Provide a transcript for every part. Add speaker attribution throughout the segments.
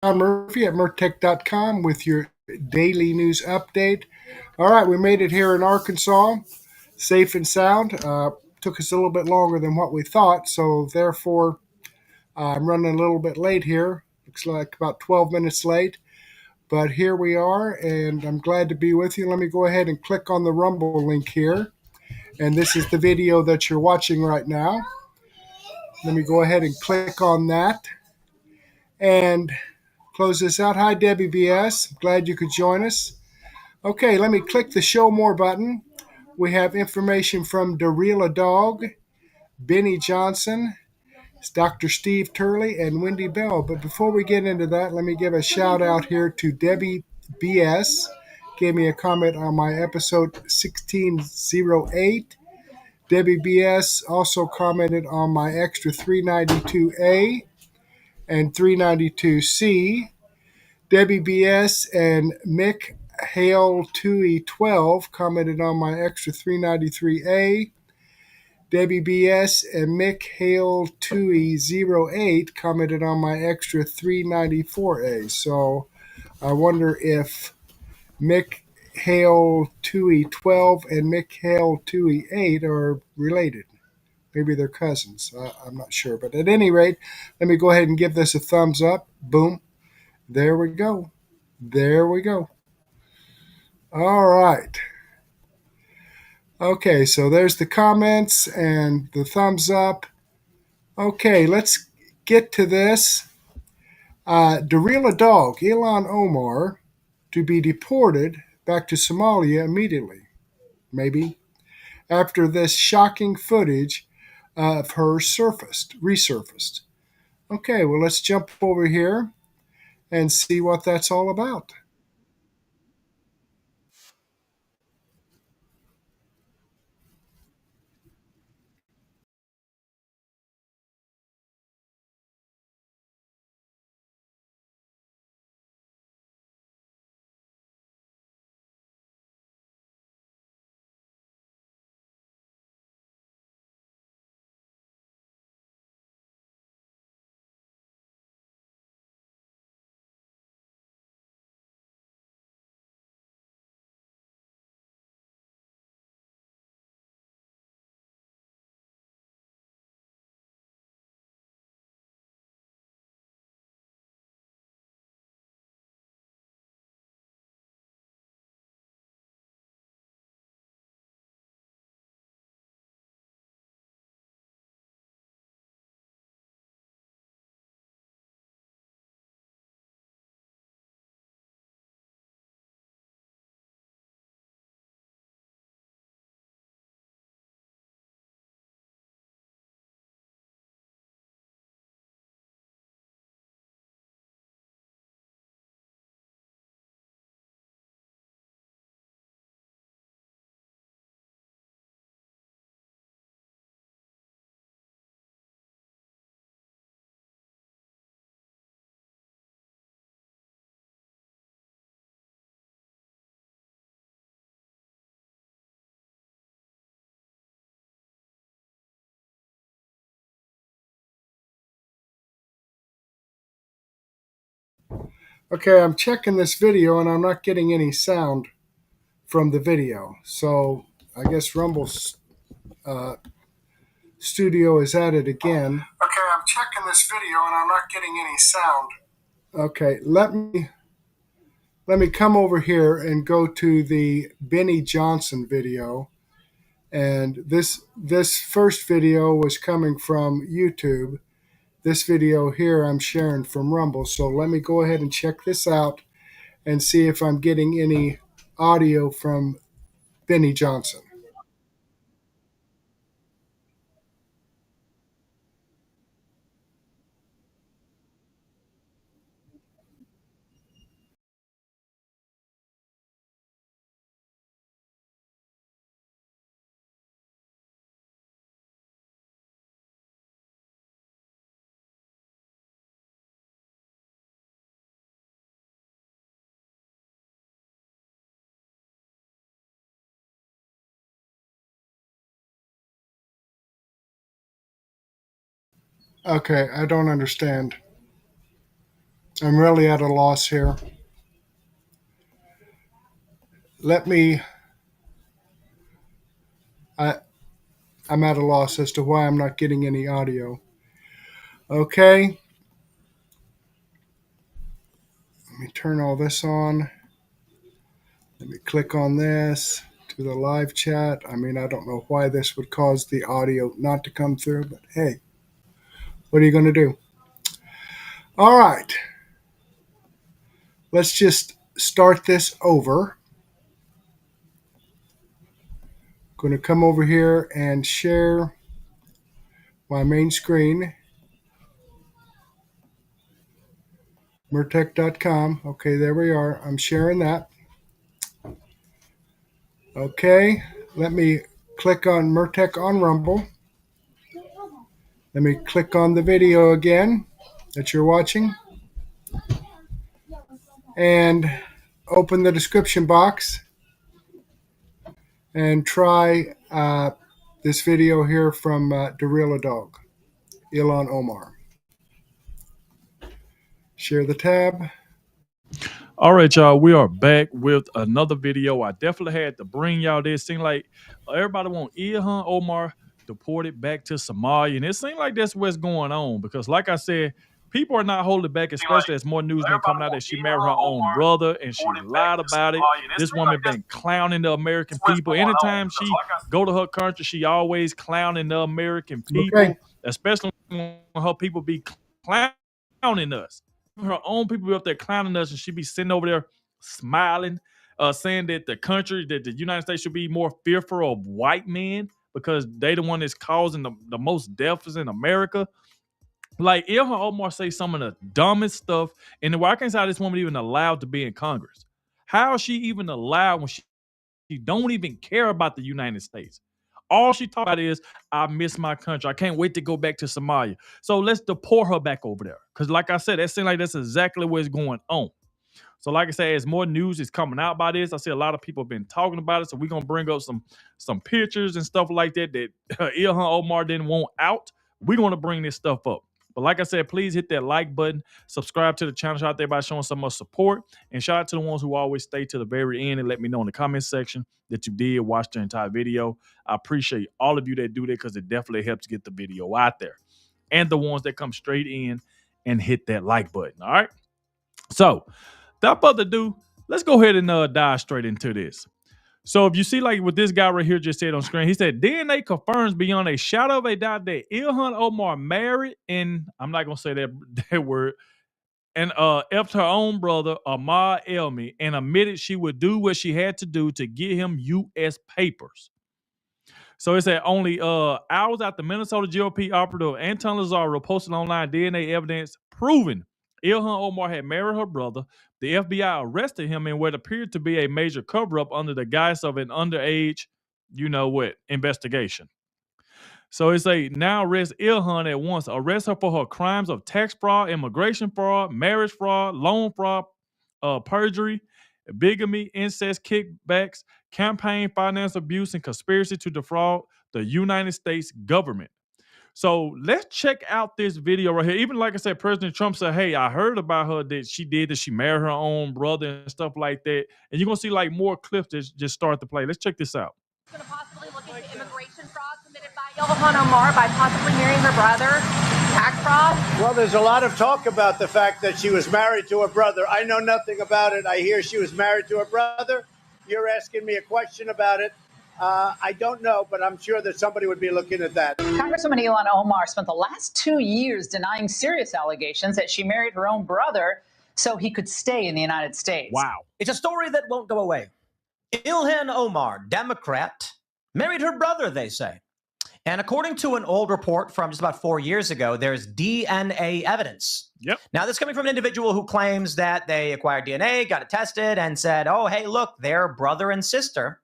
Speaker 1: John Murphy at Murtech.com with your daily news update. All right, we made it here in Arkansas, safe and sound. Took us a little bit longer than what we thought, so therefore I'm running a little bit late here. Looks like about 12 minutes late, but here we are, and I'm glad to be with you. Let me go ahead and click on the Rumble link here, and this is the video that you're watching right now. Let me go ahead and click on that and close this out. Hi, Debbie BS. Glad you could join us. Okay, let me click the Show More button. We have information from Adogg, Benny Johnson, Dr. Steve Turley, and Wendy Bell. But before we get into that, let me give a shout out here to Debbie BS. Gave me a comment on my episode 1608. Debbie BS also commented on my extra 392A and 392C. Debbie BS and Mick Hale 2E12 commented on my extra 393A. Debbie BS and Mick Hale 2E08 commented on my extra 394A. So I wonder if Mick Hale 2E12 and Mick Hale 2E8 are related. Maybe they're cousins. I'm not sure. But at any rate, let me go ahead and give this a thumbs up. Boom. There we go. There we go. All right. Okay, so there's the comments and the thumbs up. Okay, let's get to this. Adogg, Ilhan Omar, to be deported back to Somalia immediately, maybe, after this shocking footage of her resurfaced. Okay, well, let's jump over here and see what that's all about. Okay, I'm checking this video and I'm not getting any sound from the video. So I guess Rumble uh, Studio is at it again. Okay, I'm checking this video and I'm not getting any sound. Okay, let me come over here and go to the Benny Johnson video. And this first video was coming from YouTube. This video here I'm sharing from Rumble. So let me go ahead and check this out and see if I'm getting any audio from Benny Johnson. Okay, I don't understand. I'm really at a loss here. I'm at a loss as to why I'm not getting any audio. Okay. Let me turn all this on. Let me click on this to the live chat. I mean, I don't know why this would cause the audio not to come through, but hey, what are you going to do? All right. Let's just start this over. Going to come over here and share my main screen. Murtec.com. Okay, there we are. I'm sharing that. Okay, let me click on Murtec on Rumble. Let me click on the video again that you're watching. And open the description box and try this video here from the real Adogg, Ilhan Omar. Share the tab.
Speaker 2: All right, y'all, we are back with another video. I definitely had to bring y'all this. Seemed like everybody want Ilhan Omar deported back to Somalia, and it seemed like that's what's going on because, like I said, people are not holding back, especially as more news been coming out that she married her own brother and she lied about it. This woman been clowning the American people. Anytime she go to her country, she always clowning the American people, especially when her people be clowning us. Her own people be up there clowning us, and she be sitting over there smiling, saying that the United States should be more fearful of white men because they the one that's causing the most deaths in America. Like, Ilhan Omar say some of the dumbest stuff, and why can't say this woman even allowed to be in Congress? How is she even allowed when she don't even care about the United States? All she talk about is, I miss my country. I can't wait to go back to Somalia. So let's deport her back over there. Because like I said, that seems like that's exactly what's going on. So like I said, as more news is coming out about this, I see a lot of people have been talking about it. So we're going to bring up some pictures and stuff like that Ilhan Omar didn't want out. We're going to bring this stuff up. But like I said, please hit that like button, subscribe to the channel, shout out there by showing some more support, and shout out to the ones who always stay to the very end and let me know in the comment section that you did watch the entire video. I appreciate all of you that do that because it definitely helps get the video out there. And the ones that come straight in and hit that like button, all right? So, without further ado, let's go ahead and dive straight into this. So if you see like what this guy right here just said on screen, he said DNA confirms beyond a shadow of a doubt that Ilhan Omar married, and I'm not gonna say that word, and effed her own brother Ahmad Elmi and admitted she would do what she had to do to get him U.S. papers. So it said only hours after Minnesota GOP operative Anton Lazaro posted online DNA evidence proving Ilhan Omar had married her brother, the FBI arrested him in what appeared to be a major cover-up under the guise of an underage, investigation. So it's a now arrest Ilhan at once. Arrest her for her crimes of tax fraud, immigration fraud, marriage fraud, loan fraud, perjury, bigamy, incest, kickbacks, campaign finance abuse, and conspiracy to defraud the United States government. So let's check out this video right here. Even like I said, President Trump said, hey, I heard about her that she married her own brother and stuff like that. And you're going to see like more clips that just start to play. Let's check this out.
Speaker 3: Going to possibly look into immigration fraud committed by Ilhan Omar by possibly marrying her brother, tax fraud.
Speaker 4: Well, there's a lot of talk about the fact that she was married to her brother. I know nothing about it. I hear she was married to her brother. You're asking me a question about it. I don't know, but I'm sure that somebody would be looking at that.
Speaker 5: Congresswoman Ilhan Omar spent the last 2 years denying serious allegations that she married her own brother so he could stay in the United States.
Speaker 2: Wow.
Speaker 6: It's a story that won't go away. Ilhan Omar, Democrat, married her brother, they say. And according to an old report from just about 4 years ago, there's DNA evidence.
Speaker 2: Yep.
Speaker 6: Now, this is coming from an individual who claims that they acquired DNA, got it tested, and said, oh, hey, look, they're brother and sister.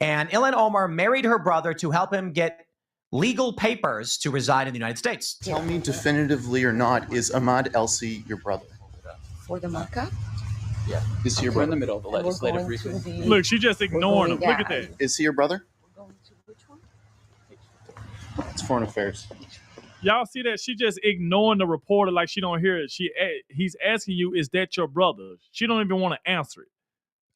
Speaker 6: And Ilhan Omar married her brother to help him get legal papers to reside in the United States.
Speaker 7: Tell me definitively or not, is Ahmad Elsi your brother?
Speaker 8: For the markup?
Speaker 7: Yeah. Is he your
Speaker 8: We're
Speaker 7: brother?
Speaker 8: in the middle of the legislative briefing.
Speaker 2: Look, she just ignoring him. Look at that.
Speaker 7: Is he your brother?
Speaker 8: We're going to which one?
Speaker 7: It's foreign affairs.
Speaker 2: Y'all see that? She just ignoring the reporter like she don't hear it. He's asking you, is that your brother? She don't even want to answer it.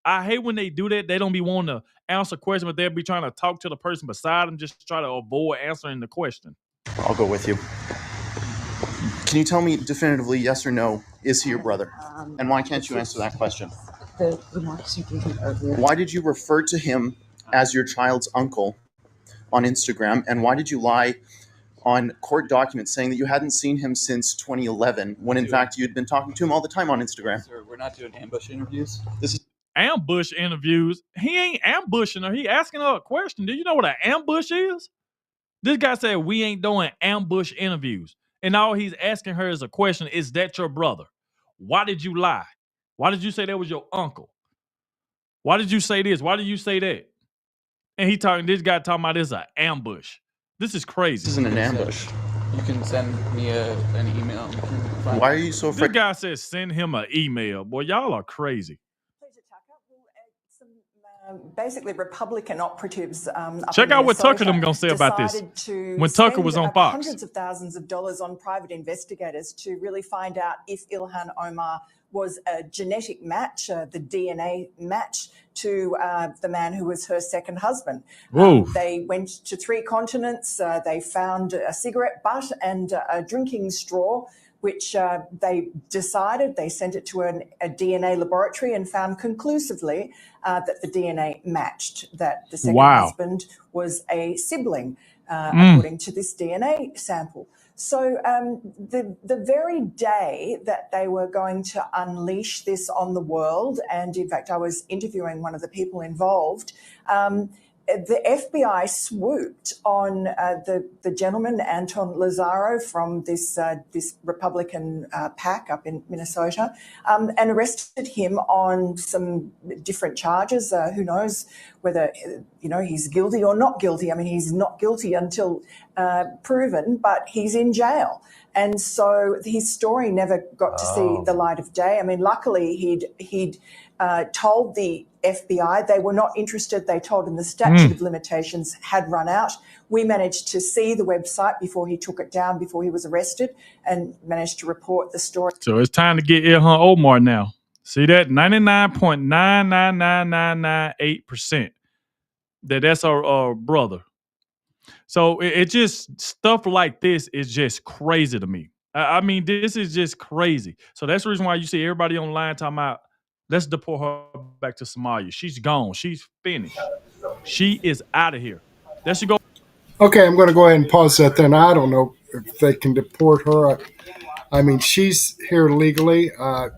Speaker 2: I hate when they do that. They don't be wanting to answer a question, but they'll be trying to talk to the person beside them, just try to avoid answering the question.
Speaker 7: I'll go with you. Can you tell me definitively, yes or no, is he your brother? And why can't you answer that question?
Speaker 8: The remarks you gave me earlier.
Speaker 7: Why did you refer to him as your child's uncle on Instagram? And why did you lie on court documents saying that you hadn't seen him since 2011, when in fact you'd been talking to him all the time on Instagram?
Speaker 9: Sir, we're not doing ambush interviews.
Speaker 7: This is
Speaker 2: ambush interviews. He ain't ambushing her. He asking her a question. Do you know what an ambush is? This guy said we ain't doing ambush interviews. And all he's asking her is a question. Is that your brother? Why did you lie? Why did you say that was your uncle? Why did you say this? Why did you say that? And this guy talking about this is an ambush. This is crazy.
Speaker 7: This isn't an ambush.
Speaker 9: You can send me an email.
Speaker 7: Why are you so afraid?
Speaker 2: This guy says send him an email. Boy, y'all are crazy.
Speaker 10: Basically Republican operatives.
Speaker 2: Check out what Tucker them gonna say about this. When Tucker was on Fox,
Speaker 10: hundreds of thousands of dollars on private investigators to really find out if Ilhan Omar was a genetic match, the DNA match to the man who was her second husband. They went to 3 continents. They found a cigarette butt and a drinking straw, which they sent it to a DNA laboratory and found conclusively that the DNA matched, that the second husband was a sibling, according to this DNA sample. So the very day that they were going to unleash this on the world, and in fact I was interviewing one of the people involved, the FBI swooped on the gentleman, Anton Lazaro, from this Republican PAC up in Minnesota, and arrested him on some different charges. Who knows whether he's guilty or not guilty. I mean, he's not guilty until proven, but he's in jail. And so his story never got to see the light of day. I mean, luckily he'd told the FBI they were not interested. They told him the statute of limitations had run out. We managed to see the website before he took it down, before he was arrested, and managed to report the story.
Speaker 2: So it's time to get Ilhan Omar now. See that? 99.999998%. That's our brother. So it just, stuff like this is just crazy to me. I mean, this is just crazy. So that's the reason why you see everybody online talking about, let's deport her back to Somalia. She's gone. She's finished. She is out of here. There she go.
Speaker 1: Okay, I'm going to go ahead and pause that then. I don't know if they can deport her. I mean, she's here legally.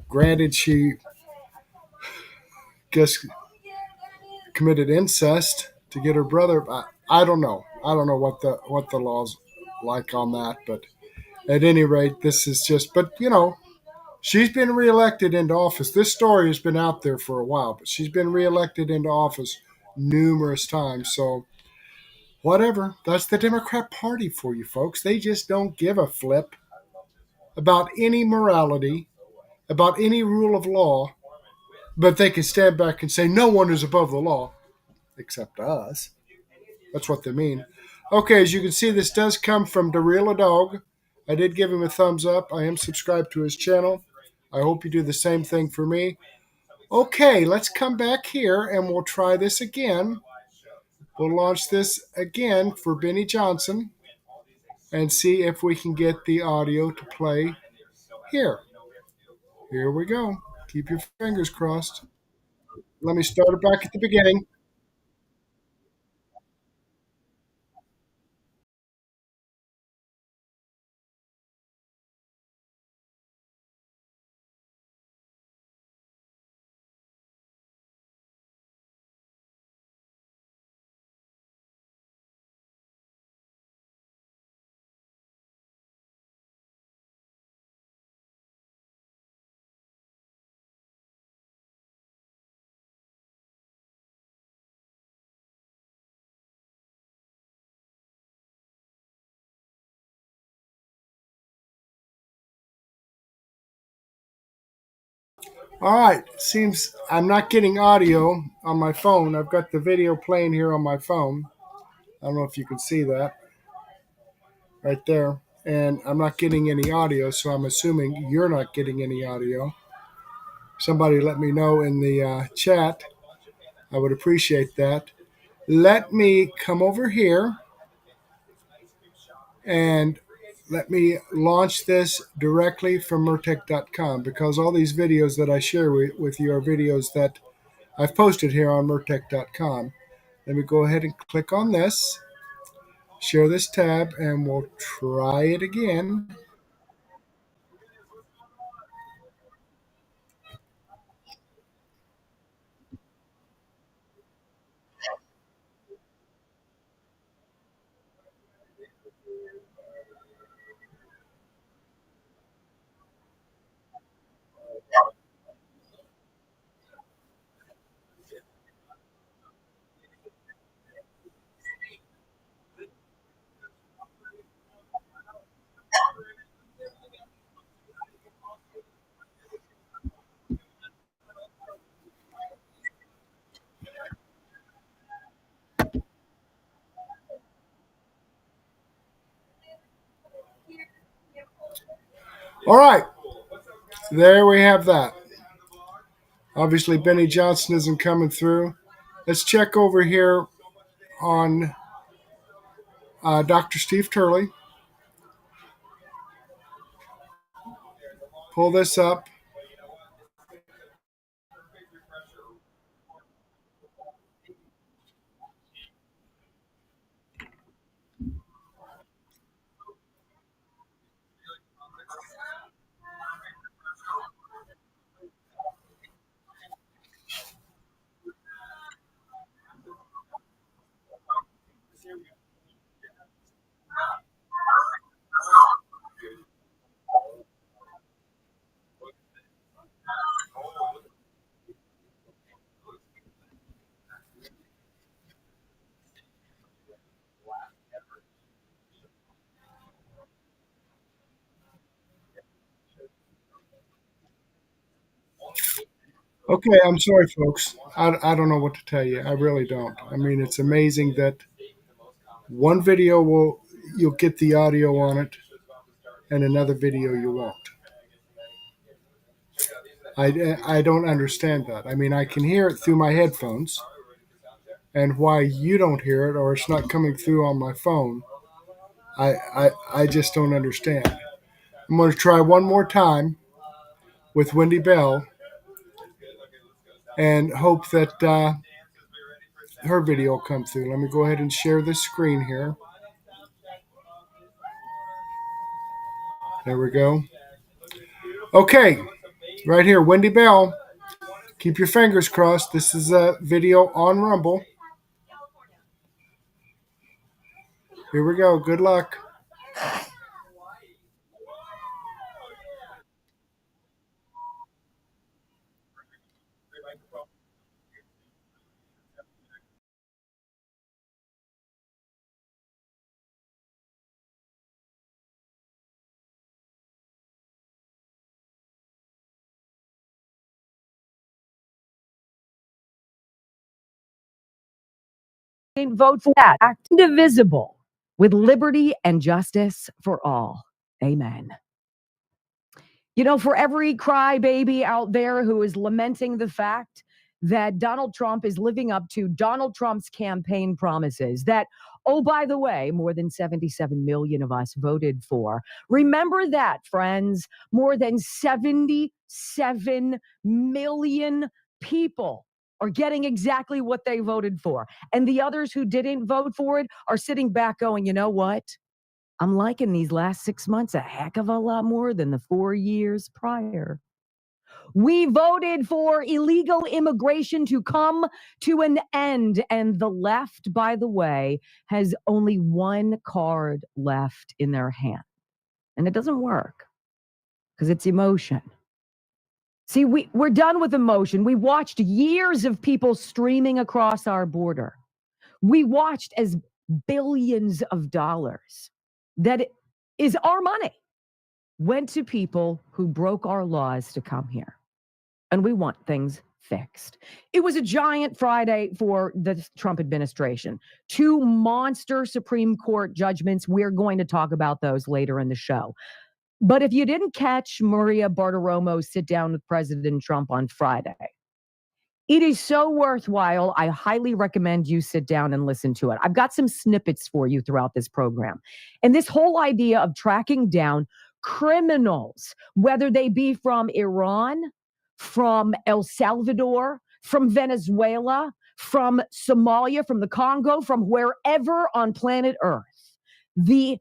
Speaker 1: Granted, she committed incest to get her brother. I don't know. I don't know what the law's like on that. But at any rate, this is just. But she's been reelected into office. This story has been out there for a while, but she's been reelected into office numerous times. So whatever. That's the Democrat Party for you folks. They just don't give a flip about any morality, about any rule of law, but they can stand back and say no one is above the law except us. That's what they mean. Okay, as you can see, this does come from the real Adogg. I did give him a thumbs up. I am subscribed to his channel. I hope you do the same thing for me. Okay, let's come back here and we'll try this again. We'll launch this again for Benny Johnson and see if we can get the audio to play here. Here we go. Keep your fingers crossed. Let me start it back at the beginning. All right, seems I'm not getting audio on my phone. I've got the video playing here on my phone. I don't know if you can see that right there. and I'm not getting any audio, so I'm assuming you're not getting any audio. Somebody let me know in the chat. I would appreciate that. Let me come over here and let me launch this directly from Murtec.com, because all these videos that I share with you are videos that I've posted here on Murtec.com. Let me go ahead and click on this, share this tab, and we'll try it again. All right, there we have that. Obviously, Benny Johnson isn't coming through. Let's check over here on Dr. Steve Turley. Pull this up. Okay, I'm sorry, folks. I don't know what to tell you. I really don't. I mean, it's amazing that one video you'll get the audio on it, and another video you won't. I don't understand that. I mean, I can hear it through my headphones, and why you don't hear it or it's not coming through on my phone, I just don't understand. I'm going to try one more time with Wendy Bell and hope that her video will come through. Let me go ahead and share this screen here. There we go. Okay, right here, Wendy Bell. Keep your fingers crossed. This is a video on Rumble. Here we go. Good luck.
Speaker 11: Vote for that. Act indivisible with liberty and justice for all. Amen. You know, for every crybaby out there who is lamenting the fact that Donald Trump is living up to Donald Trump's campaign promises that, oh, by the way, more than 77 million of us voted for. Remember that, friends. More than 77 million people are getting exactly what they voted for. And the others who didn't vote for it are sitting back going, you know what? I'm liking these last 6 months a heck of a lot more than the 4 years prior. We voted for illegal immigration to come to an end. And the left, by the way, has only one card left in their hand. And it doesn't work because it's emotion. See, we're done with emotion. We watched years of people streaming across our border. We watched as billions of dollars that is our money went to people who broke our laws to come here. And we want things fixed. It was a giant Friday for the Trump administration. 2 monster Supreme Court judgments. We're going to talk about those later in the show. But if you didn't catch Maria Bartiromo's sit down with President Trump on Friday, it is so worthwhile. I highly recommend you sit down and listen to it. I've got some snippets for you throughout this program. And this whole idea of tracking down criminals, whether they be from Iran, from El Salvador, from Venezuela, from Somalia, from the Congo, from wherever on planet Earth, the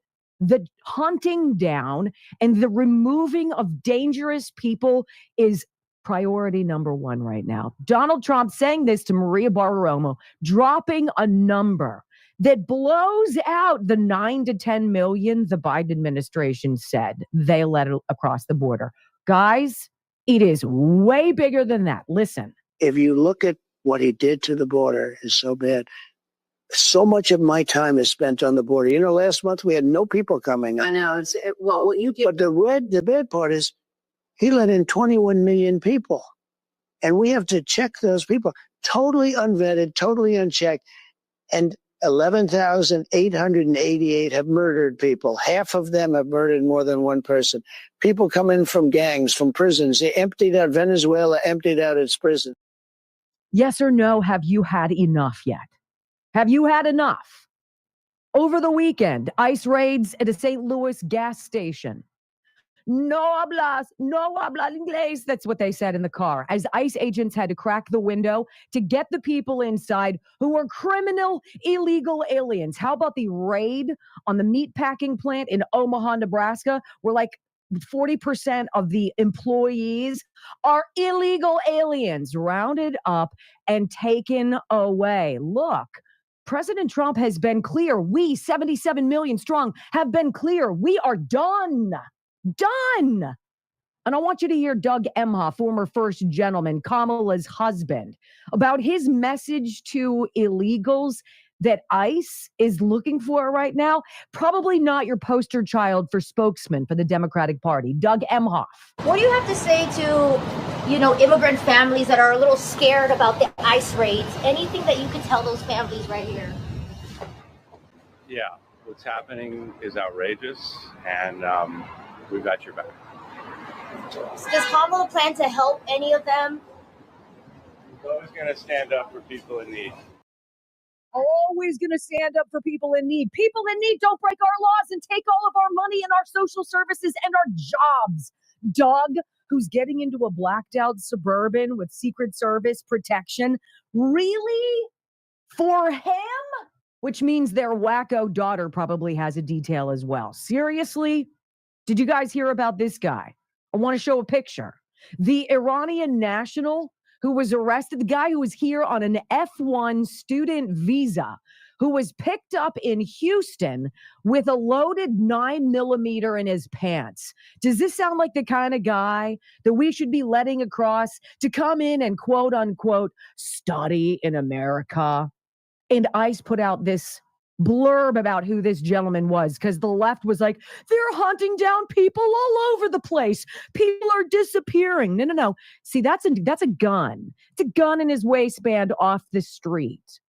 Speaker 11: hunting down and the removing of dangerous people is priority number 1 right now. Donald Trump saying this to Maria Bartiromo, dropping a number that blows out the 9 to 10 million the Biden administration said they let across the border. Guys, it is way bigger than that. Listen.
Speaker 12: If you look at what he did to the border, is so bad. So much of my time is spent on the border. You know, last month we had no people coming.
Speaker 13: I know. What you did.
Speaker 12: But the bad part is he let in 21 million people. And we have to check those people. Totally unvetted, totally unchecked. And 11,888 have murdered people. Half of them have murdered more than one person. People come in from gangs, from prisons. They emptied out Venezuela, emptied out its prison.
Speaker 11: Yes or no, have you had enough yet? Have you had enough? Over the weekend, ICE raids at a St. Louis gas station. No hablas inglés. That's what they said in the car, as ICE agents had to crack the window to get the people inside who were criminal, illegal aliens. How about the raid on the meatpacking plant in Omaha, Nebraska, where like 40% of the employees are illegal aliens, rounded up and taken away. Look, President Trump has been clear. We, 77 million strong, have been clear. We are done. Done. And I want you to hear Doug Emhoff, former first gentleman, Kamala's husband, about his message to illegals that ICE is looking for right now. Probably not your poster child for spokesman for the Democratic Party. Doug Emhoff.
Speaker 13: What do you have to say to, immigrant families that are a little scared about the ICE raids? Anything that you could tell those families right here?
Speaker 14: Yeah, what's happening is outrageous, and we've got your back.
Speaker 13: Does Kamala plan to help any of them?
Speaker 14: We're always going to stand up for people in need.
Speaker 11: Always going to stand up for people in need. People in need don't break our laws and take all of our money and our social services and our jobs. Doug, who's getting into a blacked out Suburban with Secret Service protection. Really? For him? Which means their wacko daughter probably has a detail as well. Seriously? Did you guys hear about this guy? I want to show a picture. The Iranian national who was arrested, the guy who was here on an F1 student visa, who was picked up in Houston with a loaded 9mm in his pants. Does this sound like the kind of guy that we should be letting across to come in and quote unquote study in America? And ICE put out this blurb about who this gentleman was, because the left was like, they're hunting down people all over the place. People are disappearing. No. See, that's a gun. It's a gun in his waistband off the street.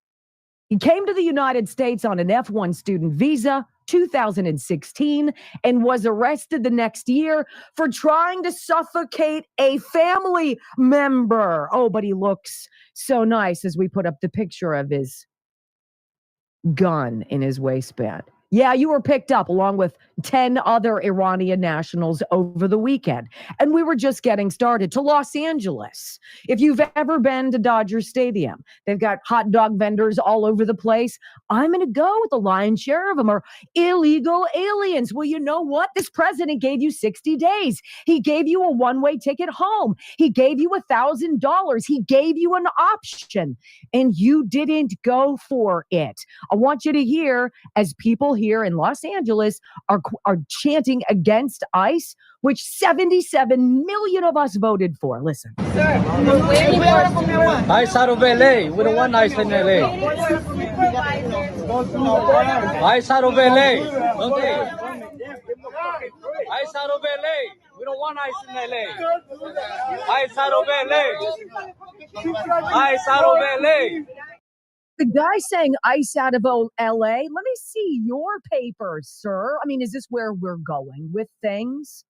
Speaker 11: He came to the United States on an F1 student visa, 2016, and was arrested the next year for trying to suffocate a family member. Oh, but he looks so nice as we put up the picture of his gun in his waistband. Yeah, you were picked up along with 10 other Iranian nationals over the weekend. And we were just getting started. To Los Angeles. If you've ever been to Dodger Stadium, they've got hot dog vendors all over the place. I'm going to go with the lion's share of them are illegal aliens. Well, you know what? This president gave you 60 days. He gave you a one-way ticket home. He gave you $1,000. He gave you an option, and you didn't go for it. I want you to hear, as people here in Los Angeles are chanting against ICE, which 77 million of us voted for. Listen.
Speaker 15: ICE out of LA. We don't want ICE in LA. ICE out of LA. Okay. ICE out of LA. We don't want ICE in LA. ICE out of LA. Ice out of LA.
Speaker 11: The guy saying ice out of LA. Let me see your papers, sir. I mean, is this where we're going with things?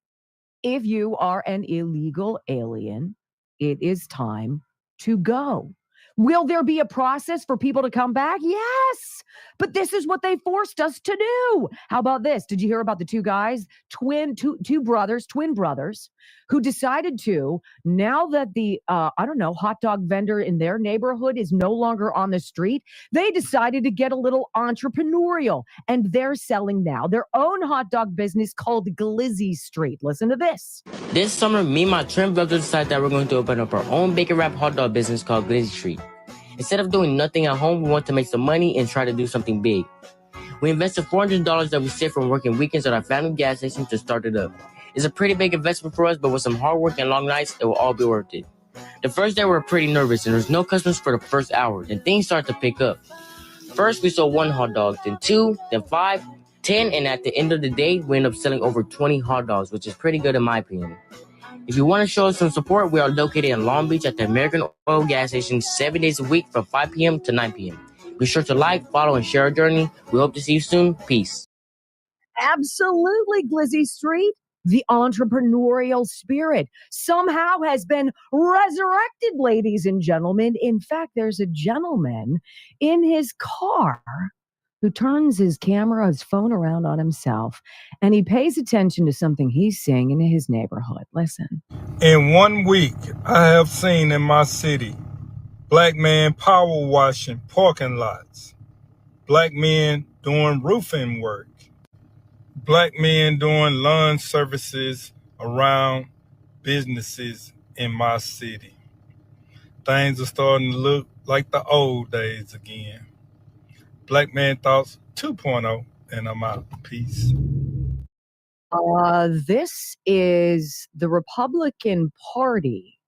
Speaker 11: If you are an illegal alien, it is time to go. Will there be a process for people to come back? Yes, but this is what they forced us to do. How about this? Did you hear about the two guys, twin brothers, who decided to, now that the, hot dog vendor in their neighborhood is no longer on the street, they decided to get a little entrepreneurial, and they're selling now their own hot dog business called Glizzy Street. Listen to this.
Speaker 16: This summer, me and my twin brothers decided that we're going to open up our own bacon wrap hot dog business called Glizzy Street. Instead of doing nothing at home, we want to make some money and try to do something big. We invested $400 that we saved from working weekends at our family gas station to start it up. It's a pretty big investment for us, but with some hard work and long nights, it will all be worth it. The first day we were pretty nervous and there was no customers for the first hour. Then things started to pick up. First, we sold 1 hot dog, then 2, then 5, 10, and at the end of the day, we ended up selling over 20 hot dogs, which is pretty good in my opinion. If you want to show us some support, we are located in Long Beach at the American Oil gas station 7 days a week from 5 p.m. to 9 p.m. Be sure to like, follow, and share our journey. We hope to see you soon. Peace.
Speaker 11: Absolutely, Glizzy Street. The entrepreneurial spirit somehow has been resurrected, ladies and gentlemen. In fact, there's a gentleman in his car who turns his camera, his phone around on himself, and he pays attention to something he's seeing in his neighborhood. Listen.
Speaker 17: In 1 week, I have seen in my city, black men power washing parking lots, black men doing roofing work, black men doing lawn services around businesses in my city. Things are starting to look like the old days again. Black Man Thoughts 2.0, and I'm out. Peace.
Speaker 11: This is the Republican Party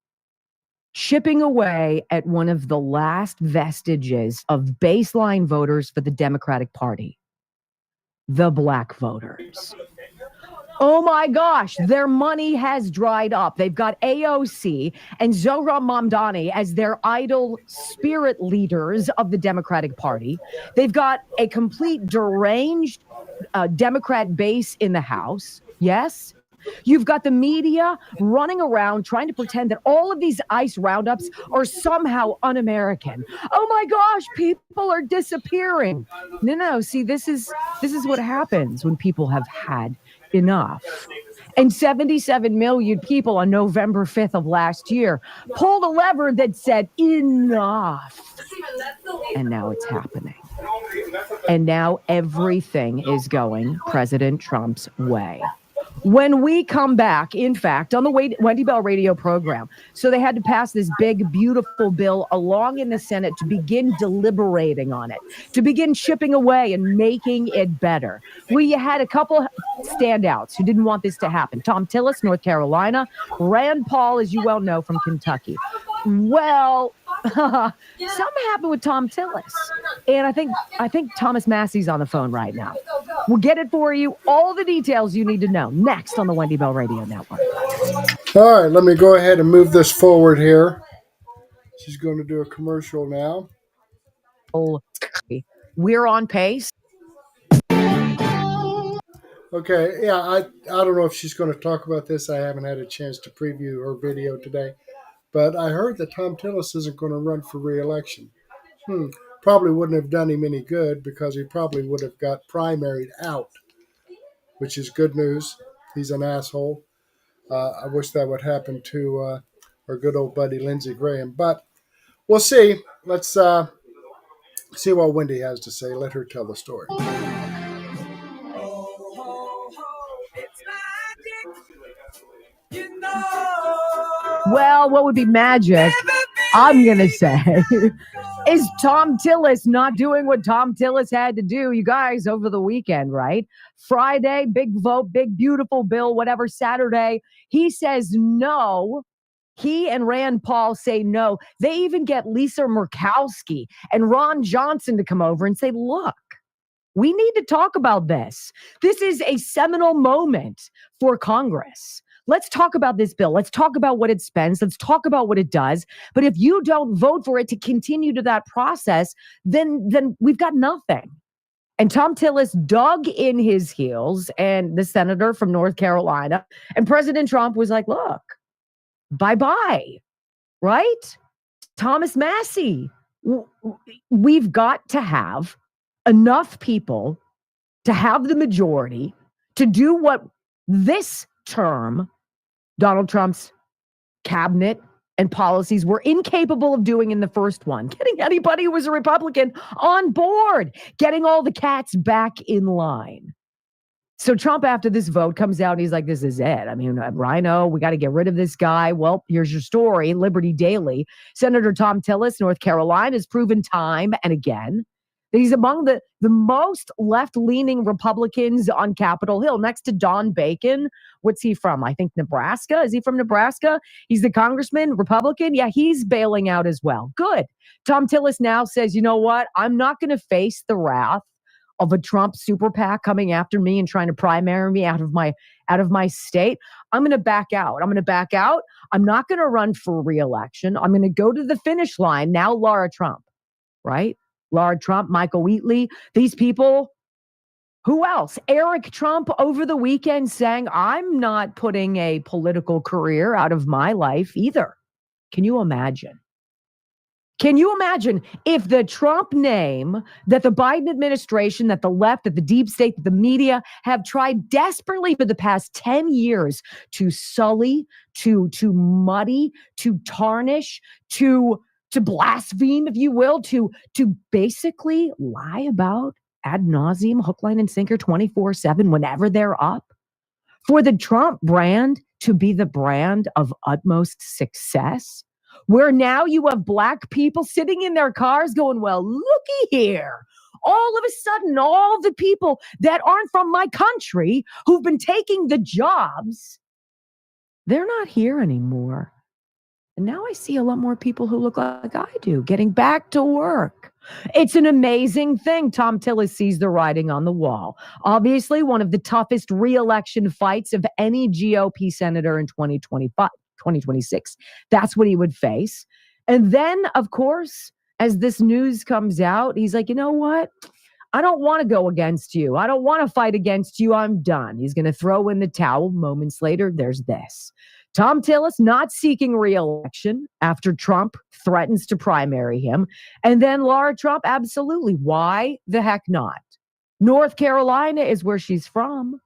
Speaker 11: chipping away at one of the last vestiges of baseline voters for the Democratic Party, the black voters. Oh my gosh, their money has dried up. They've got AOC and Zohran Mamdani as their idol spirit leaders of the Democratic Party. They've got a complete deranged Democrat base in the House. Yes. You've got the media running around trying to pretend that all of these ICE roundups are somehow un-American. Oh my gosh, people are disappearing. No, see, this is what happens when people have had enough. And 77 million people on November 5th of last year pulled a lever that said enough. And now it's happening. And now everything is going President Trump's way. When we come back, in fact, on the Wendy Bell radio program, so they had to pass this big, beautiful bill along in the Senate to begin deliberating on it, to begin chipping away and making it better. We had a couple standouts who didn't want this to happen. Tom Tillis, North Carolina. Rand Paul, as you well know, from Kentucky. Well, something happened with Tom Tillis. And I think Thomas Massey's on the phone right now. We'll get it for you. All the details you need to know next on the Wendy Bell Radio Network.
Speaker 1: All right, let me go ahead and move this forward here. She's going to do a commercial now.
Speaker 11: We're on pace.
Speaker 1: Okay, yeah, I don't know if she's going to talk about this. I haven't had a chance to preview her video today. But I heard that Tom Tillis isn't going to run for re-election. Probably wouldn't have done him any good because he probably would have got primaried out, which is good news. He's an asshole. I wish that would happen to our good old buddy Lindsey Graham. But we'll see. Let's see what Wendy has to say. Let her tell the story.
Speaker 11: Well, what would be magic, I'm going to say, is Tom Tillis not doing what Tom Tillis had to do, you guys, over the weekend, right? Friday, big vote, big, beautiful bill, whatever. Saturday, he says no. He and Rand Paul say no. They even get Lisa Murkowski and Ron Johnson to come over and say, look, we need to talk about this. This is a seminal moment for Congress. let's talk about this bill. Let's talk about what it spends. Let's talk about what it does. But if you don't vote for it to continue to that process, then we've got nothing. And Tom Tillis dug in his heels, and the senator from North Carolina, and President Trump was like, look, bye-bye, right? Thomas Massey, we've got to have enough people to have the majority to do what this term Donald Trump's cabinet and policies were incapable of doing in the first one. Getting anybody who was a Republican on board, getting all the cats back in line. So Trump, after this vote, comes out and he's like, this is it. I mean, RINO, we got to get rid of this guy. Well, here's your story. Liberty Daily. Senator Tom Tillis, North Carolina, has proven time and again that he's among the most left-leaning Republicans on Capitol Hill, next to Don Bacon. What's he from? I think Nebraska. Is he from Nebraska? He's the congressman, Republican. Yeah, he's bailing out as well. Good. Tom Tillis now says, you know what? I'm not going to face the wrath of a Trump super PAC coming after me and trying to primary me out of my state. I'm going to back out. I'm not going to run for re-election. I'm going to go to the finish line. Now Laura Trump, right? Laura Trump, Michael Wheatley, these people. Who else? Eric Trump over the weekend saying, I'm not putting a political career out of my life either. Can you imagine? Can you imagine if the Trump name that the Biden administration, that the left, that the deep state, that the media have tried desperately for the past 10 years to sully, to muddy, to tarnish, to blaspheme, if you will, to basically lie about ad nauseum, hook, line, and sinker 24/7 whenever they're up? For the Trump brand to be the brand of utmost success, where now you have Black people sitting in their cars going, well, looky here. All of a sudden, all the people that aren't from my country who've been taking the jobs, they're not here anymore. And now I see a lot more people who look like I do getting back to work. It's an amazing thing. Tom Tillis sees the writing on the wall. Obviously, one of the toughest re-election fights of any GOP senator in 2026. That's what he would face. And then, of course, as this news comes out, he's like, you know what? I don't want to go against you. I don't want to fight against you. I'm done. He's going to throw in the towel. Moments later, there's this. Tom Tillis not seeking re-election after Trump threatens to primary him. And then Laura Trump, absolutely. Why the heck not? North Carolina is where she's from.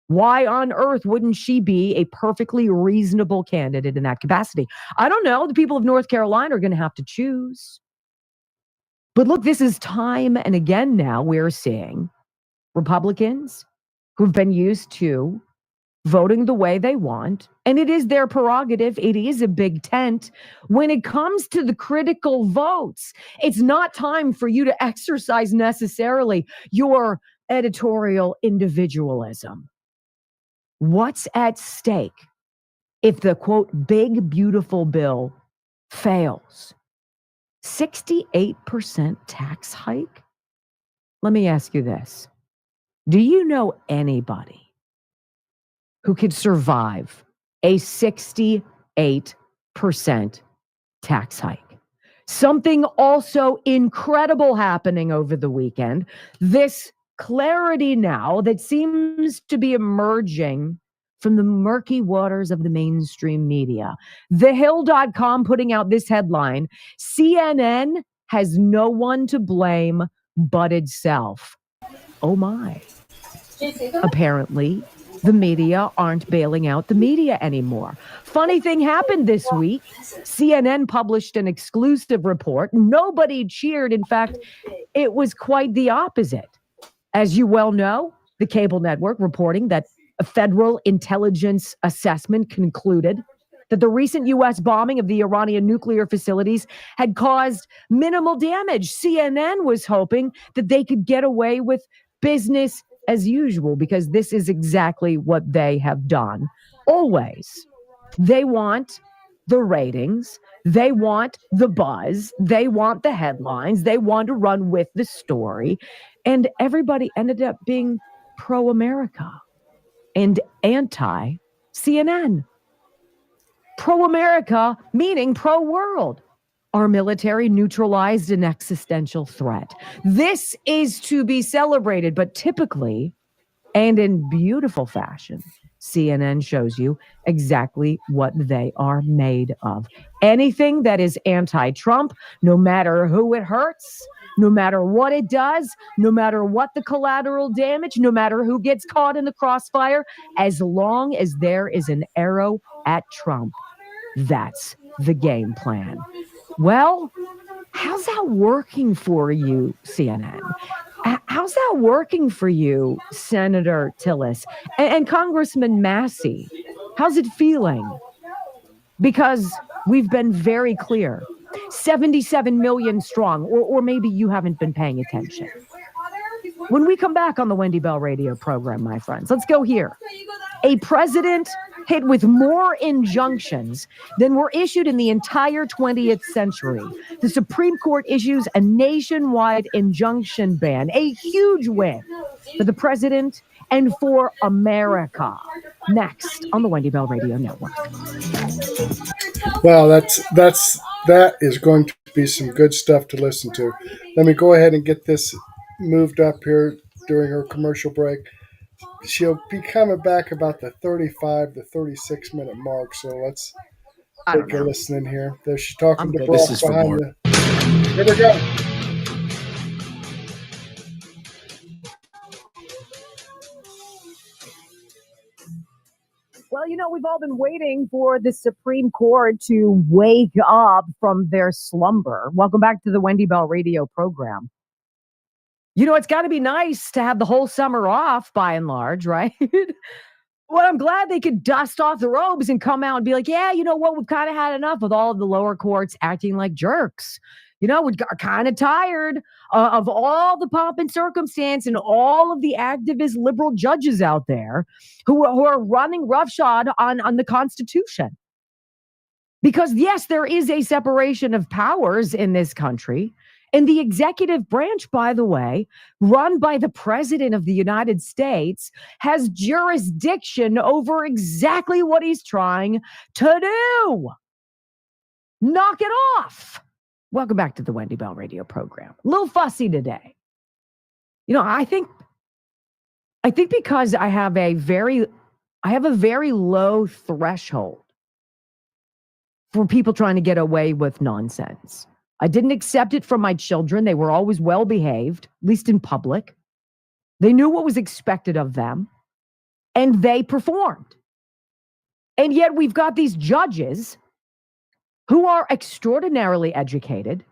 Speaker 11: Why on earth wouldn't she be a perfectly reasonable candidate in that capacity? I don't know. The people of North Carolina are going to have to choose. But look, this is time and again now we're seeing Republicans who've been used to voting the way they want, and it is their prerogative. It is a big tent. When it comes to the critical votes, it's not time for you to exercise necessarily your editorial individualism. What's at stake if the, quote, big, beautiful bill fails? 68% tax hike? Let me ask you this. Do you know anybody who could survive a 68% tax hike? Something also incredible happening over the weekend. This clarity now that seems to be emerging from the murky waters of the mainstream media. TheHill.com putting out this headline: CNN has no one to blame but itself. Oh my. Apparently, the media aren't bailing out the media anymore. Funny thing happened this week. CNN published an exclusive report. Nobody cheered. In fact, it was quite the opposite. As you well know, the cable network reporting that a federal intelligence assessment concluded that the recent U.S. bombing of the Iranian nuclear facilities had caused minimal damage. CNN was hoping that they could get away with business as usual, because this is exactly what they have done always. They want the ratings. They want the buzz. They want the headlines. They want to run with the story. And everybody ended up being pro-America and anti CNN. Pro-America, meaning pro-world. Our military neutralized an existential threat. This is to be celebrated, but typically, and in beautiful fashion, CNN shows you exactly what they are made of. Anything that is anti-Trump, no matter who it hurts, no matter what it does, no matter what the collateral damage, no matter who gets caught in the crossfire, as long as there is an arrow at Trump, that's the game plan. Well, how's that working for you, CNN? How's that working for you, Senator Tillis and Congressman Massey? How's it feeling? Because we've been very clear, 77 million strong, or maybe you haven't been paying attention. When we come back on the Wendy Bell radio program, my friends, let's go here. A president hit with more injunctions than were issued in the entire 20th century. The Supreme Court issues a nationwide injunction ban, a huge win for the president and for America. Next on the Wendy Bell Radio Network.
Speaker 1: Well, that is going to be some good stuff to listen to. Let me go ahead and get this moved up here during her commercial break. She'll be coming back about the 35 to 36 minute mark. So let's take a listen in here. There she's talking to Brock behind the. Here we go.
Speaker 11: Well, you know, we've all been waiting for the Supreme Court to wake up from their slumber. Welcome back to the Wendy Bell radio program. You know, it's got to be nice to have the whole summer off by and large, right? Well, I'm glad they could dust off the robes and come out and be like, yeah, you know what? We've kind of had enough with all of the lower courts acting like jerks. You know, we're kind of tired of all the pomp and circumstance and all of the activist liberal judges out there who are running roughshod on the Constitution. Because, yes, there is a separation of powers in this country. And the executive branch, by the way, run by the president of the United States, has jurisdiction over exactly what he's trying to do. Knock it off. Welcome back to the Wendy Bell radio program. A little fussy today. You know, I think because I have a very low threshold for people trying to get away with nonsense. I didn't accept it from my children. They were always well behaved, at least in public. They knew what was expected of them, and they performed. And yet we've got these judges who are extraordinarily educated.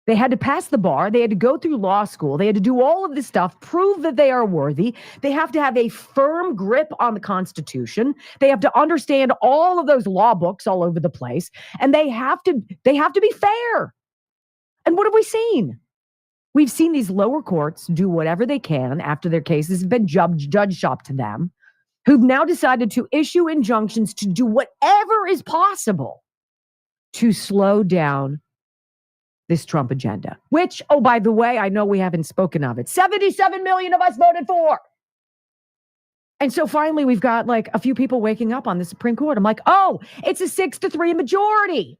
Speaker 11: They had to pass the bar. They had to go through law school. They had to do all of this stuff, prove that they are worthy. They have to have a firm grip on the Constitution. They have to understand all of those law books all over the place, and they have to be fair. And what have we seen? We've seen these lower courts do whatever they can after their cases have been judge shopped to them, who've now decided to issue injunctions to do whatever is possible to slow down this Trump agenda, which, oh, by the way, I know we haven't spoken of it. 77 million of us voted for. And so finally, we've got like a few people waking up on the Supreme Court. I'm like, oh, it's a 6-3 majority.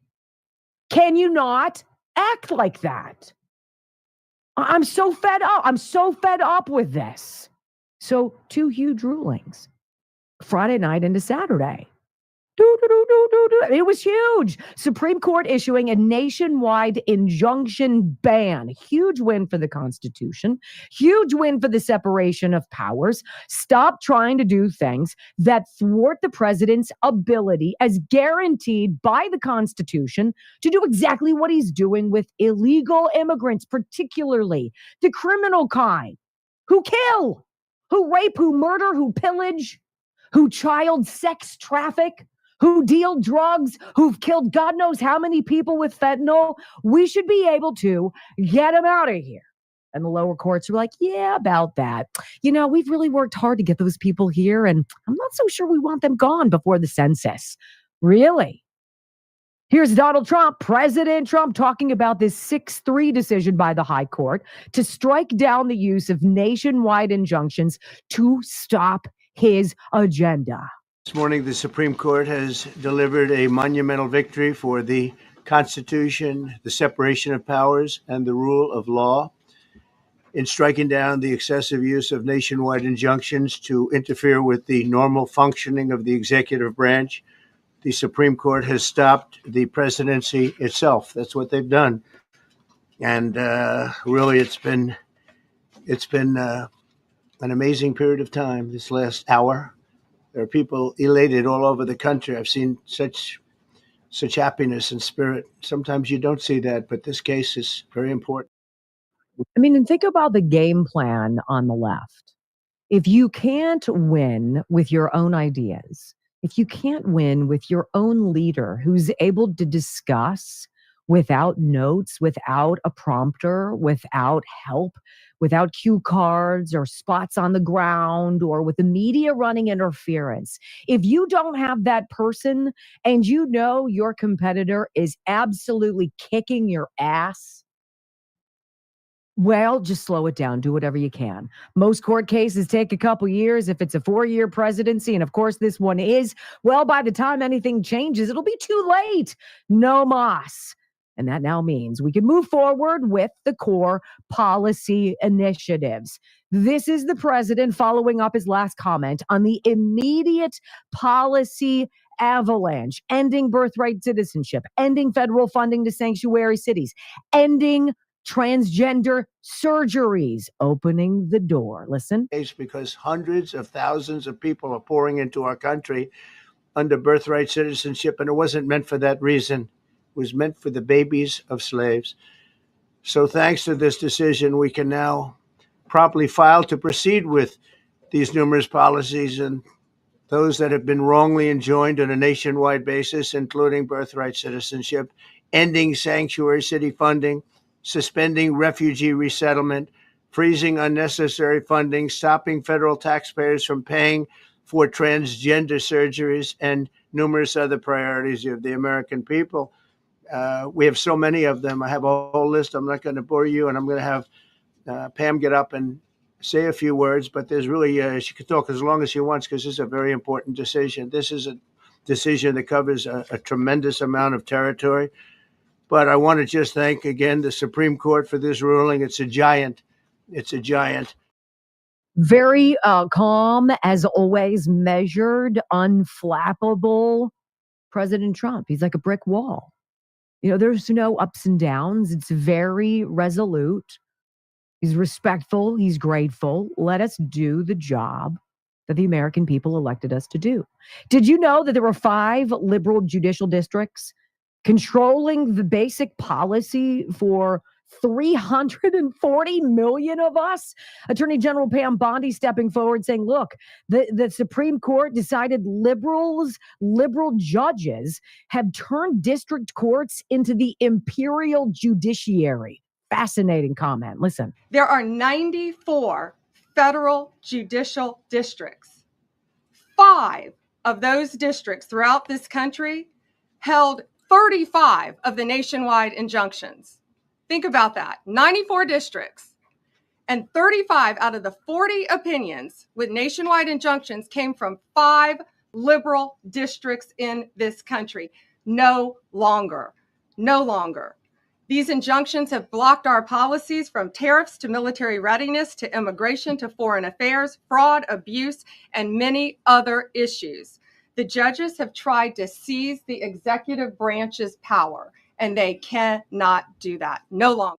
Speaker 11: Can you not act like that? I'm so fed up. I'm so fed up with this. So 2 huge rulings, Friday night into Saturday. It was huge. Supreme Court issuing a nationwide injunction ban. Huge win for the Constitution. Huge win for the separation of powers. Stop trying to do things that thwart the president's ability, as guaranteed by the Constitution, to do exactly what he's doing with illegal immigrants, particularly the criminal kind, who kill, who rape, who murder, who pillage, who child sex traffic, who deal drugs, who've killed God knows how many people with fentanyl. We should be able to get them out of here. And the lower courts are like, yeah, about that. You know, we've really worked hard to get those people here, and I'm not so sure we want them gone before the census. Really? Here's Donald Trump, President Trump, talking about this 6-3 decision by the High Court to strike down the use of nationwide injunctions to stop his agenda.
Speaker 4: This morning, the Supreme Court has delivered a monumental victory for the Constitution, the separation of powers, and the rule of law in striking down the excessive use of nationwide injunctions to interfere with the normal functioning of the executive branch. The Supreme Court has stopped the presidency itself. That's what they've done. And really, it's been an amazing period of time this last hour. There are people elated all over the country. I've seen such happiness and spirit. Sometimes you don't see that, but this case is very important.
Speaker 11: I mean, and think about the game plan on the left. If you can't win with your own ideas, if you can't win with your own leader who's able to discuss without notes, without a prompter, without help, without cue cards or spots on the ground, or with the media running interference, if you don't have that person and you know your competitor is absolutely kicking your ass, well, just slow it down. Do whatever you can. Most court cases take a couple years. If it's a 4-year presidency, and of course this one is, well, by the time anything changes, it'll be too late. No mas. And that now means we can move forward with the core policy initiatives. This is the president following up his last comment on the immediate policy avalanche, ending birthright citizenship, ending federal funding to sanctuary cities, ending transgender surgeries, opening the door. Listen.
Speaker 4: Because hundreds of thousands of people are pouring into our country under birthright citizenship, and it wasn't meant for that reason. It was meant for the babies of slaves. So thanks to this decision, we can now promptly file to proceed with these numerous policies and those that have been wrongly enjoined on a nationwide basis, including birthright citizenship, ending sanctuary city funding, suspending refugee resettlement, freezing unnecessary funding, stopping federal taxpayers from paying for transgender surgeries, and numerous other priorities of the American people. We have so many of them. I have a whole list. I'm not going to bore you, and I'm going to have Pam get up and say a few words, but there's really, she could talk as long as she wants because this is a very important decision. This is a decision that covers a tremendous amount of territory. But I want to just thank again the Supreme Court for this ruling. It's a giant. It's a giant.
Speaker 11: Very calm, as always, measured, unflappable President Trump. He's like a brick wall. You know, there's no ups and downs. It's very resolute. He's respectful. He's grateful. Let us do the job that the American people elected us to do. Did you know that there were 5 liberal judicial districts controlling the basic policy for 340 million of us? Attorney General Pam Bondi stepping forward saying, look, the Supreme Court decided liberal judges have turned district courts into the imperial judiciary. Fascinating comment. Listen.
Speaker 18: There are 94 federal judicial districts. 5 of those districts throughout this country held 35 of the nationwide injunctions. Think about that. 94 districts, and 35 out of the 40 opinions with nationwide injunctions came from 5 liberal districts in this country. No longer. These injunctions have blocked our policies, from tariffs to military readiness to immigration to foreign affairs, fraud, abuse, and many other issues. The judges have tried to seize the executive branch's power, and they cannot do that. No longer.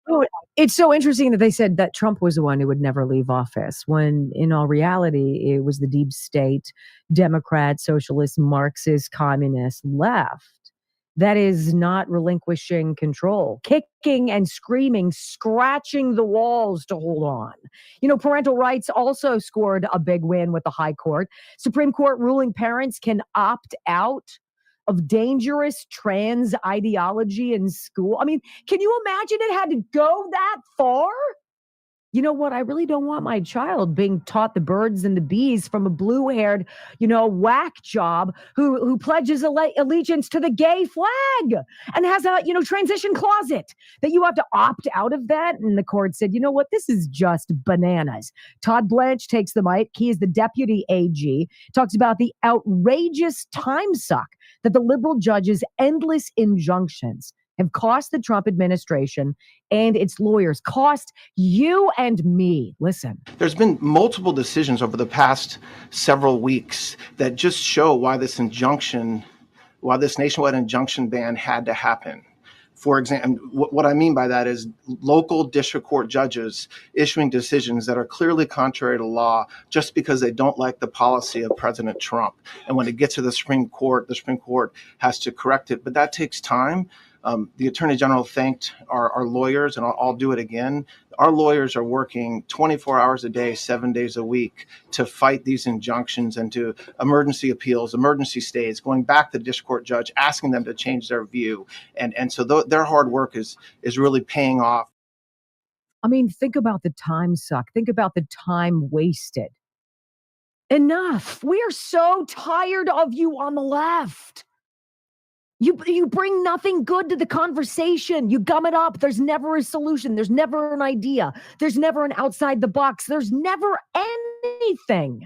Speaker 11: Oh, it's so interesting that they said that Trump was the one who would never leave office, when in all reality, it was the deep state, Democrat, socialist, Marxist, communist left that is not relinquishing control, kicking and screaming, scratching the walls to hold on. You know, parental rights also scored a big win with the high court. Supreme Court ruling parents can opt out of dangerous trans ideology in school. I mean, can you imagine it had to go that far? You know what? I really don't want my child being taught the birds and the bees from a blue-haired, whack job who pledges allegiance to the gay flag and has a, transition closet that you have to opt out of that. And the court said, you know what? This is just bananas. Todd Blanche takes the mic. He is the deputy AG, talks about the outrageous time suck that the liberal judge's endless injunctions have cost the Trump administration and its lawyers, cost you and me. Listen.
Speaker 19: There's been multiple decisions over the past several weeks that just show why this nationwide injunction ban had to happen. For example, what I mean by that is local district court judges issuing decisions that are clearly contrary to law just because they don't like the policy of President Trump. And when it gets to the Supreme Court has to correct it. But that takes time. The Attorney General thanked our lawyers, and I'll do it again. Our lawyers are working 24 hours a day, 7 days a week to fight these injunctions and to emergency appeals, emergency stays, going back to the district court judge, asking them to change their view. And so their hard work is really paying off.
Speaker 11: I mean, think about the time suck. Think about the time wasted. Enough. We are so tired of you on the left. You bring nothing good to the conversation. You gum it up. There's never a solution. There's never an idea. There's never an outside the box. There's never anything.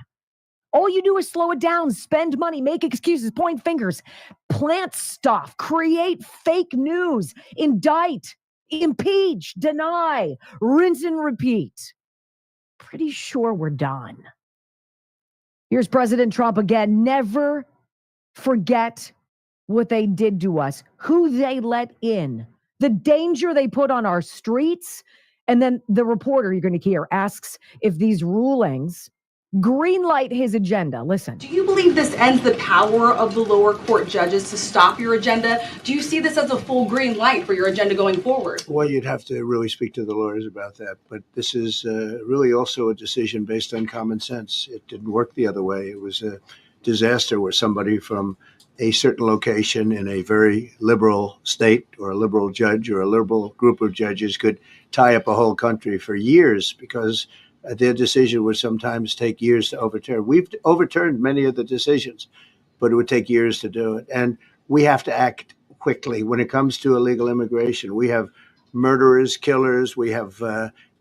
Speaker 11: All you do is slow it down, spend money, make excuses, point fingers, plant stuff, create fake news, indict, impeach, deny, rinse and repeat. Pretty sure we're done. Here's President Trump again. Never forget what they did to us, who they let in, the danger they put on our streets. And then the reporter you're going to hear asks if these rulings greenlight his agenda. Listen.
Speaker 20: Do you believe this ends the power of the lower court judges to stop your agenda? Do you see this as a full green light for your agenda going forward?
Speaker 21: Well, you'd have to really speak to the lawyers about that. But this is really also a decision based on common sense. It didn't work the other way. It was a disaster where somebody from a certain location in a very liberal state or a liberal judge or a liberal group of judges could tie up a whole country for years because their decision would sometimes take years to overturn. We've overturned many of the decisions, but it would take years to do it. And we have to act quickly when it comes to illegal immigration. We have murderers, killers, we have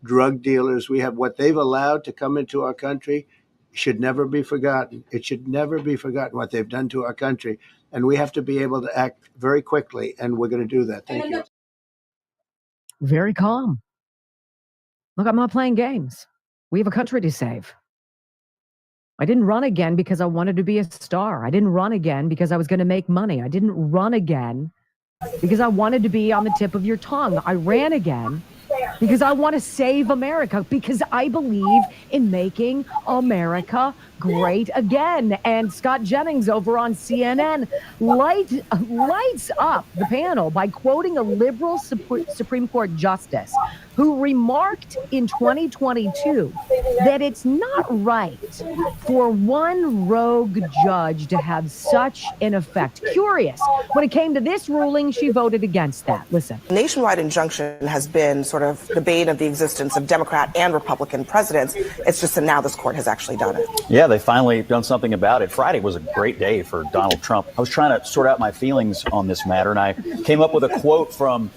Speaker 21: drug dealers, we have what they've allowed to come into our country. Should never be forgotten. It should never be forgotten what they've done to our country. And we have to be able to act very quickly, and we're going to do that. Thank you.
Speaker 11: Very calm. Look, I'm not playing games. We have a country to save. I didn't run again because I wanted to be a star. I didn't run again because I was going to make money. I didn't run again because I wanted to be on the tip of your tongue. I ran again because I want to save America, because I believe in making America great again. And Scott Jennings over on CNN lights up the panel by quoting a liberal Supreme Court justice who remarked in 2022 that it's not right for one rogue judge to have such an effect. Curious, when it came to this ruling, she voted against that. Listen.
Speaker 22: Nationwide injunction has been sort of the bane of the existence of Democrat and Republican presidents. It's just that now this court has actually done it.
Speaker 23: Yeah, they finally done something about it. Friday was a great day for Donald Trump. I was trying to sort out my feelings on this matter, and I came up with a quote from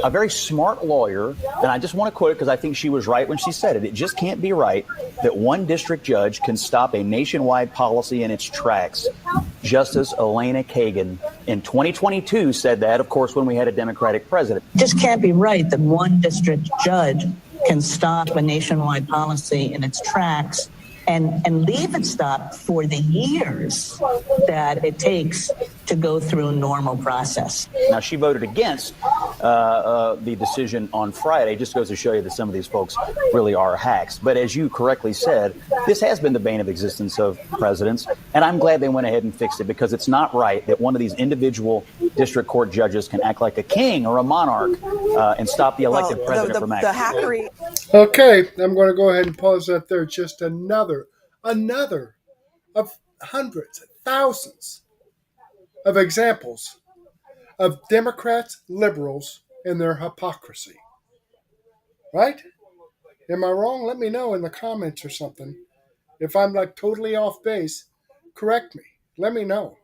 Speaker 23: a very smart lawyer, and I just want to quote it because I think she was right when she said it. It just can't be right that one district judge can stop a nationwide policy in its tracks. Justice Elena Kagan in 2022 said that, of course, when we had a Democratic president.
Speaker 24: It just can't be right that one district judge can stop a nationwide policy in its tracks and leave it stopped for the years that it takes to go through a normal process.
Speaker 23: Now, she voted against the decision on Friday. Just goes to show you that some of these folks really are hacks. But as you correctly said, this has been the bane of existence of presidents. And I'm glad they went ahead and fixed it, because it's not right that one of these individual district court judges can act like a king or a monarch and stop the elected president from acting.
Speaker 22: The hackery.
Speaker 1: Okay, I'm going to go ahead and pause that there. Just another of hundreds, thousands of examples of Democrats, liberals, and their hypocrisy. Right? Am I wrong? Let me know in the comments or something. If I'm like totally off base, correct me. Let me know.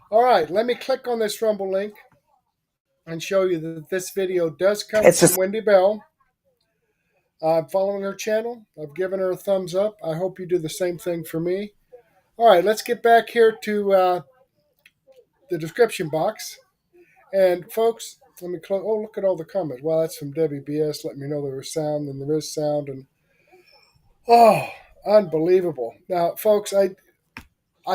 Speaker 1: All right, let me click on this Rumble link and show you that this video does come from Wendy Bell. I'm following her channel. I've given her a thumbs up. I hope you do the same thing for me. All right, let's get back here to the description box. And folks, let me close. Oh, look at all the comments. Wow, that's from Debbie BS. Let me know there was sound, and there is sound. And oh, unbelievable. Now, folks, I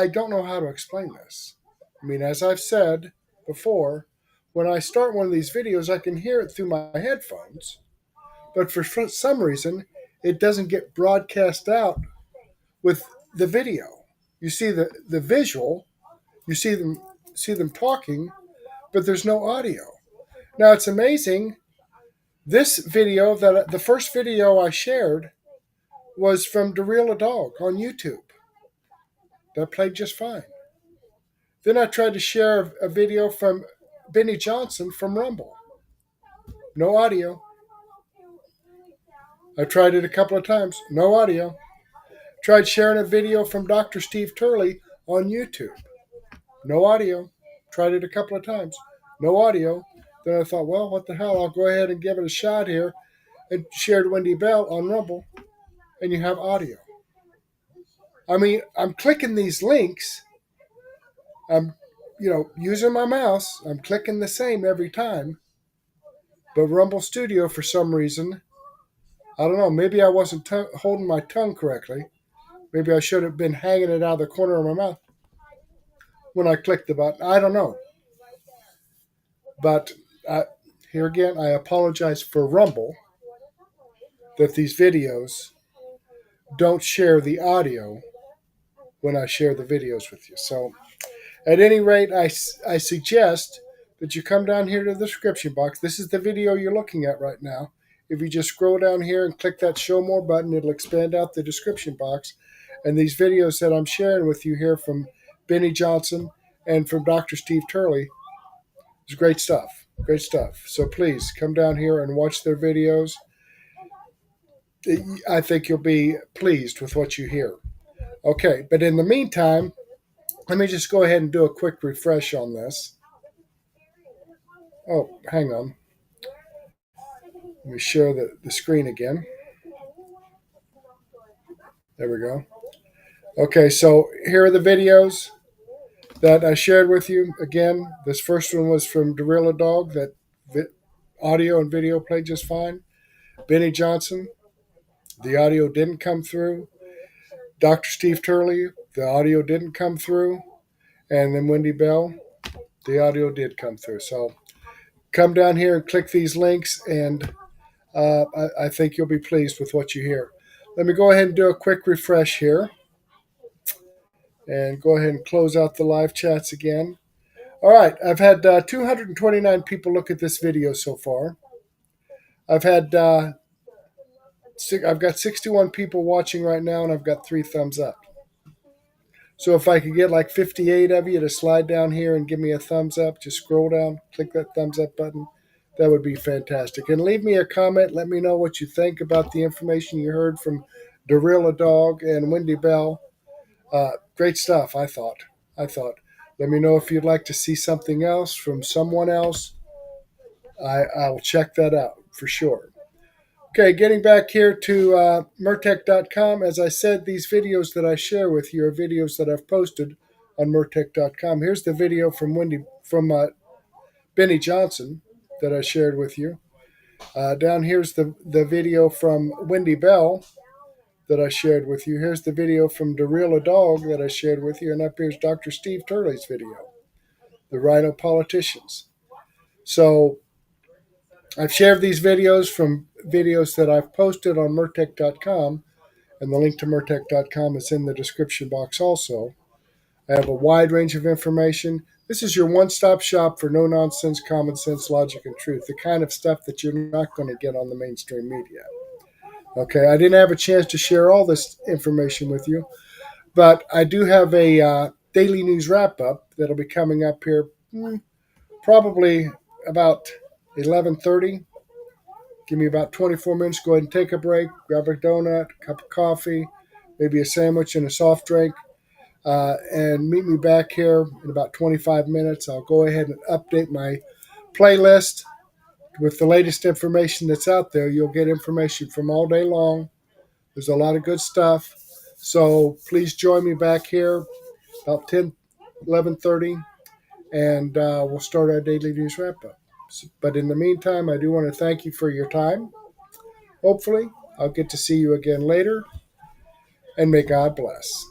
Speaker 1: don't know how to explain this. I mean, as I've said before, when I start one of these videos, I can hear it through my headphones. But for some reason, it doesn't get broadcast out with the video. You see the visual, you see them talking, but there's no audio. Now it's amazing. This video, the first video I shared, was from Adogg on YouTube. That played just fine. Then I tried to share a video from Benny Johnson from Rumble. No audio. I tried it a couple of times. No audio. Tried sharing a video from Dr. Steve Turley on YouTube. No audio. Tried it a couple of times. No audio. Then I thought, well, what the hell? I'll go ahead and give it a shot here. And shared Wendy Bell on Rumble. And you have audio. I mean, I'm clicking these links. I'm, using my mouse. I'm clicking the same every time. But Rumble Studio, for some reason, I don't know, maybe I wasn't holding my tongue correctly. Maybe I should have been hanging it out of the corner of my mouth when I clicked the button. I don't know. But here again, I apologize for Rumble that these videos don't share the audio when I share the videos with you. So at any rate, I suggest that you come down here to the description box. This is the video you're looking at right now. If you just scroll down here and click that show more button, it'll expand out the description box. And these videos that I'm sharing with you here from Benny Johnson and from Dr. Steve Turley is great stuff. Great stuff. So please come down here and watch their videos. I think you'll be pleased with what you hear. Okay, but in the meantime, let me just go ahead and do a quick refresh on this. Oh, hang on. Let me share the screen again. There we go. Okay, so here are the videos that I shared with you. Again, this first one was from Adogg, that audio and video played just fine. Benny Johnson, the audio didn't come through. Dr. Steve Turley, the audio didn't come through. And then Wendy Bell, the audio did come through. So come down here and click these links, and I think you'll be pleased with what you hear. Let me go ahead and do a quick refresh here. And go ahead and close out the live chats again. All right, I've had 229 people look at this video so far. I've got 61 people watching right now, and I've got 3 thumbs up. So if I could get like 58 of you to slide down here and give me a thumbs up, just scroll down, click that thumbs up button, that would be fantastic. And leave me a comment. Let me know what you think about the information you heard from Adogg and Wendy Bell. Great stuff, I thought. Let me know if you'd like to see something else from someone else. I'll check that out for sure. Okay, getting back here to Murtec.com. As I said, these videos that I share with you are videos that I've posted on Murtec.com. Here's the video from Benny Johnson that I shared with you. Down here's the video from Wendy Bell that I shared with you. Here's the video from Adogg that I shared with you. And up here's Dr. Steve Turley's video, the RINO politicians. So I've shared these videos from videos that I've posted on Murtec.com, and the link to Murtec.com is in the description box also. I have a wide range of information. This is your one-stop shop for no-nonsense, common sense, logic, and truth, the kind of stuff that you're not going to get on the mainstream media. Okay, I didn't have a chance to share all this information with you, but I do have a daily news wrap-up that'll be coming up here probably about 11:30 Give me about 24 minutes. Go ahead and take a break. Grab a donut, a cup of coffee, maybe a sandwich and a soft drink. And meet me back here in about 25 minutes. I'll go ahead and update my playlist with the latest information that's out there. You'll get information from all day long. There's a lot of good stuff. So please join me back here about 11:30, and we'll start our daily news wrap-up. But in the meantime, I do want to thank you for your time. Hopefully, I'll get to see you again later, and may God bless.